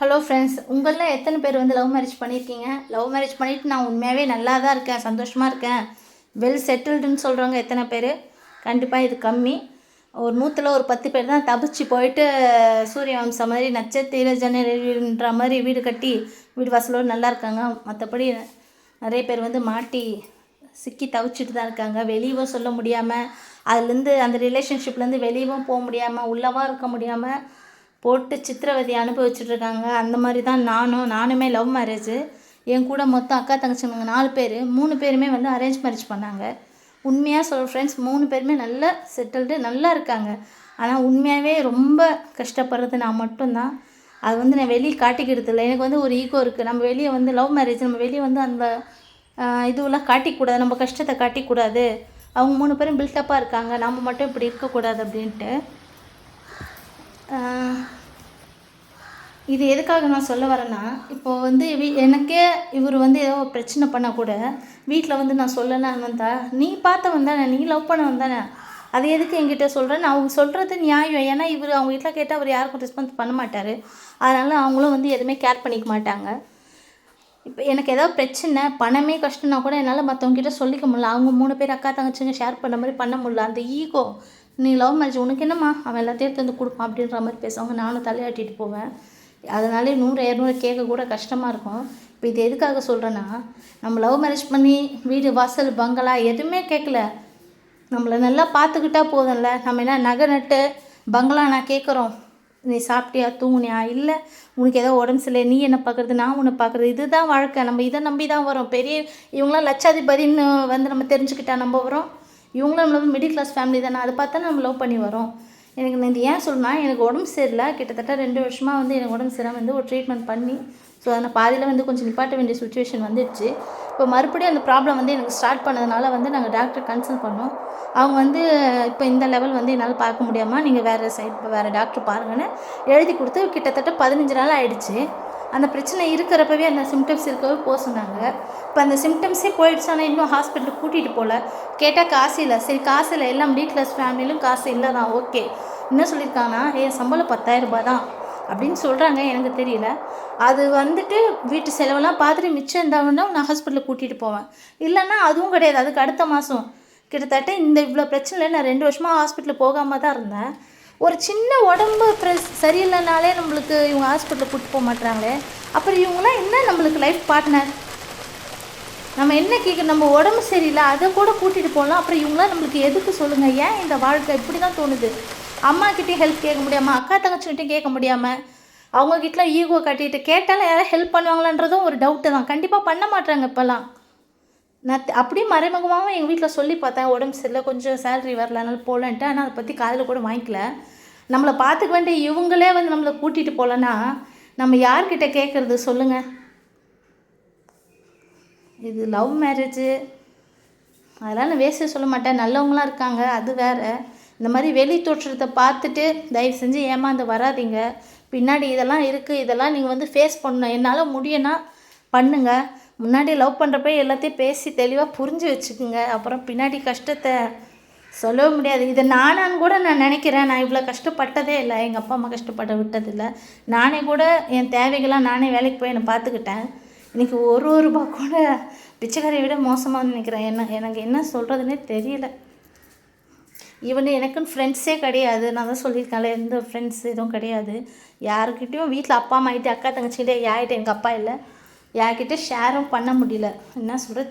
Hello friends, உங்களில் எத்தனை பேர் வந்து லவ் மேரேஜ் பண்ணியிருக்கீங்க? லவ் மேரேஜ் பண்ணிவிட்டு நான் உண்மையாகவே நல்லா தான் இருக்கேன், சந்தோஷமாக இருக்கேன், வெல் செட்டில்டுன்னு சொல்கிறவங்க எத்தனை பேர்? கண்டிப்பாக இது கம்மி. ஒரு 100ல் ஒரு 10 பேர் தான் தப்பிச்சு போயிட்டு சூரிய வம்சம் மாதிரி நட்சத்திர ஜன்னல்ன்ற மாதிரி வீடு கட்டி வீடு வாசலோடு நல்லா இருக்காங்க. மற்றபடி நிறைய பேர் வந்து மாட்டி சிக்கி தவிச்சிட்டு தான் இருக்காங்க. வெளியவும் சொல்ல முடியாமல், அதுலேருந்து அந்த ரிலேஷன்ஷிப்லேருந்து வெளியவும் போக முடியாமல், உள்ளவா இருக்க முடியாமல் போட்டு சித்திரவதை அனுபவிச்சுட்ருக்காங்க. அந்த மாதிரி தான் நானுமே லவ் மேரேஜு. என் கூட மொத்தம் அக்கா தங்கச்சிங்க 4 பேர், 3 பேருமே வந்து அரேஞ்ச் மேரேஜ் பண்ணாங்க. உண்மையாக சொல்கிற ஃப்ரெண்ட்ஸ், 3 பேருமே நல்லா செட்டில்டு, நல்லா இருக்காங்க. ஆனால் உண்மையாகவே ரொம்ப கஷ்டப்படுறது நான் மட்டும்தான். அது வந்து நான் வெளியே காட்டிக்கிறது இல்லை. எனக்கு வந்து ஒரு ஈகோ இருக்குது. நம்ம வெளியே வந்து லவ் மேரேஜ் நம்ம வெளியே வந்து அந்த இதுவெல்லாம் காட்டிக்கூடாது, நம்ம கஷ்டத்தை காட்டிக்கூடாது. அவங்க 3 பேரும் பில்டப்பாக இருக்காங்க, நம்ம மட்டும் இப்படி இருக்கக்கூடாது அப்படின்ட்டு. இது எதுக்காக நான் சொல்ல வரேன்னா, இப்போது வந்து எனக்கே இவர் வந்து ஏதோ ஒரு பிரச்சனை பண்ணால் கூட வீட்டில் வந்து நான் சொல்லலான்னு வந்தா, நீ பார்த்தவன் தானே, நீ லவ் பண்ணவன் தானே, அது எதுக்கு என்கிட்ட சொல்கிறேன்னு அவங்க சொல்கிறது நியாயம். ஏன்னா இவர் அவங்க வீட்டில் கேட்டால் அவர் யாருக்கும் ரெஸ்பான்ஸ் பண்ண மாட்டார். அதனால் அவங்களும் வந்து எதுவுமே கேர் பண்ணிக்க மாட்டாங்க. இப்போ எனக்கு ஏதாவது பிரச்சனை, பணமே கஷ்டம்னா கூட என்னால் மற்றவங்ககிட்ட சொல்லிக்க முடியல. அவங்க 3 பேர் அக்கா தங்கச்சிங்க ஷேர் பண்ண மாதிரி பண்ண முடியல. அந்த ஈகோ, நீ லவ் மேரேஜ் உனக்கு என்னம்மா, அவன் எல்லாத்தையும் எடுத்து வந்து கொடுப்பான் அப்படின்ற மாதிரி பேசுவாங்க. நானும் தலையாட்டிட்டு போவேன். அதனாலே 100 200 கேட்க கூட கஷ்டமாக இருக்கும். இப்போ இது எதுக்காக சொல்கிறேன்னா, நம்ம லவ் மேரேஜ் பண்ணி வீடு வாசல் பங்களா எதுவுமே கேட்கல, நம்மளை நல்லா பார்த்துக்கிட்டா போதும்ல. நம்ம என்ன நகை நட்டு பங்களா நான் கேட்குறோம், நீ சாப்பிட்டியா தூங்குனியா, இல்லை உனக்கு ஏதோ உடம்பு சரியில்லை, நீ என்ன பார்க்குறது நான் உன்னை பார்க்குறது, இதுதான் வாழ்க்கை. நம்ம இதை நம்பி தான் வரோம். பெரிய இவங்களாம் லட்சாதிபதின்னு வந்து நம்ம தெரிஞ்சுக்கிட்டா நம்ம வரோம். இவங்களும் நம்மள மிடில் கிளாஸ் ஃபேமிலி தானே, அதை பார்த்தா நம்ம லவ் பண்ணி வரோம். எனக்கு இது ஏன் சொல்லணும்னா, எனக்கு உடம்பு சரியில்லை. கிட்டத்தட்ட 2 வருஷமாக வந்து எனக்கு உடம்பு சரியில்லாமல் வந்து ஒரு ட்ரீட்மெண்ட் பண்ணி, ஸோ அதை பாதியில் வந்து கொஞ்சம் நிப்பாட்ட வேண்டிய சுச்சுவேஷன் வந்துடுச்சு. இப்போ மறுபடியும் அந்த ப்ராப்ளம் வந்து எனக்கு ஸ்டார்ட் பண்ணதுனால வந்து நாங்கள் டாக்டர் கன்சல்ட் பண்ணோம். அவங்க வந்து இப்போ இந்த லெவல் வந்து என்னால் பார்க்க முடியாமல், நீங்கள் வேறு டாக்டர் பாருங்கன்னு எழுதி கொடுத்து கிட்டத்தட்ட 15 நாள் ஆகிடுச்சு. அந்த பிரச்சனை இருக்கிறப்பவே அந்த சிம்டம்ஸ் இருக்கவே போக சொன்னாங்க. இப்போ அந்த சிம்டம்ஸே போயிடுச்சு. ஆனால் இன்னும் ஹாஸ்பிட்டலுக்கு கூட்டிகிட்டு போகல. கேட்டால் காசு இல்லை. சரி காசு இல்லை, எல்லாம் மிடில் கிளாஸ் ஃபேமிலியிலும் காசு இல்லை தான், ஓகே. என்ன சொல்லியிருக்காங்கன்னா, என் சம்பளம் 10,000 ரூபாய் தான் அப்படின்னு சொல்கிறாங்க. எனக்கு தெரியல. அது வந்துட்டு வீட்டு செலவெல்லாம் பார்த்துட்டு மிச்சம் இருந்தாங்கன்னா நான் ஹாஸ்பிட்டலுக்கு கூட்டிகிட்டு போவேன். இல்லைன்னா அதுவும் கிடையாது. அதுக்கு அடுத்த மாதம் கிட்டத்தட்ட இந்த இவ்வளோ பிரச்சனையில் நான் 2 வருஷமாக ஹாஸ்பிட்டலுக்கு போகாமல் தான் இருந்தேன். ஒரு சின்ன உடம்பு சரியில்லைனாலே நம்மளுக்கு இவங்க ஹாஸ்பிட்டலுக்கு கூப்பிட்டு போக மாட்டாங்களே. அப்புறம் இவங்களாம் என்ன நம்மளுக்கு லைஃப் பார்ட்னர்? நம்ம என்ன கேட்குறோம்? நம்ம உடம்பு சரியில்லை, அதை கூட கூட்டிகிட்டு போகலாம். அப்புறம் இவங்களாம் நம்மளுக்கு எதுக்கு சொல்லுங்கள்? ஏன் இந்த வாழ்க்கை இப்படி தான் தோணுது? அம்மாக்கிட்டேயும் ஹெல்ப் கேட்க முடியாமல், அக்கா தங்கச்சிக்கிட்டையும் கேட்க முடியாமல், அவங்கக்கிட்டலாம் ஈகோ கட்டிட்டு கேட்டாலும் யாராவது ஹெல்ப் பண்ணுவாங்களான்றதும் ஒரு டவுட்டு தான். கண்டிப்பாக பண்ண மாட்டாங்க இப்போல்லாம். நான் அப்படியே மறைமுகமாகவும் எங்கள் வீட்டில் சொல்லி பார்த்தேன், உடம்பு சரியில்லை, கொஞ்சம் சேலரி வரல, அதனால போகலன்ட்டு. ஆனால் அதை பற்றி காதில் கூட வாங்கிக்கல. நம்மளை பார்த்துக்க வேண்டிய இவங்களே வந்து நம்மளை கூட்டிகிட்டு போகலன்னா நம்ம யார்கிட்ட கேட்குறது சொல்லுங்கள்? இது லவ் மேரேஜு அதெல்லாம் நான் வேஸ்ட்டு சொல்ல மாட்டேன். நல்லவங்களாம் இருக்காங்க, அது வேறு. இந்த மாதிரி வெளி தோற்றத்தை பார்த்துட்டு தயவு செஞ்சு ஏமாந்து வராதிங்க. பின்னாடி இதெல்லாம் இருக்குது, இதெல்லாம் நீங்கள் வந்து ஃபேஸ் பண்ணணும். என்னால் முடியும்னா பண்ணுங்கள். முன்னாடி லவ் பண்ணுறப்ப எல்லாத்தையும் பேசி தெளிவாக புரிஞ்சு வச்சுக்குங்க. அப்புறம் பின்னாடி கஷ்டத்தை சொல்லவே முடியாது. இதை நானான்னு கூட நான் நினைக்கிறேன். நான் இவ்வளோ கஷ்டப்பட்டதே இல்லை, எங்கள் அப்பா அம்மா கஷ்டப்பட விட்டதில்லை. நானே கூட என் தேவைகளாக நானே வேலைக்கு போய் என்னை பார்த்துக்கிட்டேன். இன்றைக்கி ஒரு ரூபா கூட பிச்சைக்காரியை விட மோசமாக நினைக்கிறேன். எனக்கு என்ன சொல்கிறதுனே தெரியல. ஈவன் எனக்குன்னு ஃப்ரெண்ட்ஸே கிடையாது. நான் தான் சொல்லியிருக்கேன்ல, எந்த ஃப்ரெண்ட்ஸ் எதுவும் கிடையாது. யாருக்கிட்டையும் வீட்டில் அப்பா அம்மா கிட்டே, அக்கா தங்கச்சிக்கிட்டே, யார்கிட்ட எங்கள் அப்பா இல்லை, யார்கிட்ட ஷேரும் பண்ண முடியல. என்ன சொல்கிறது?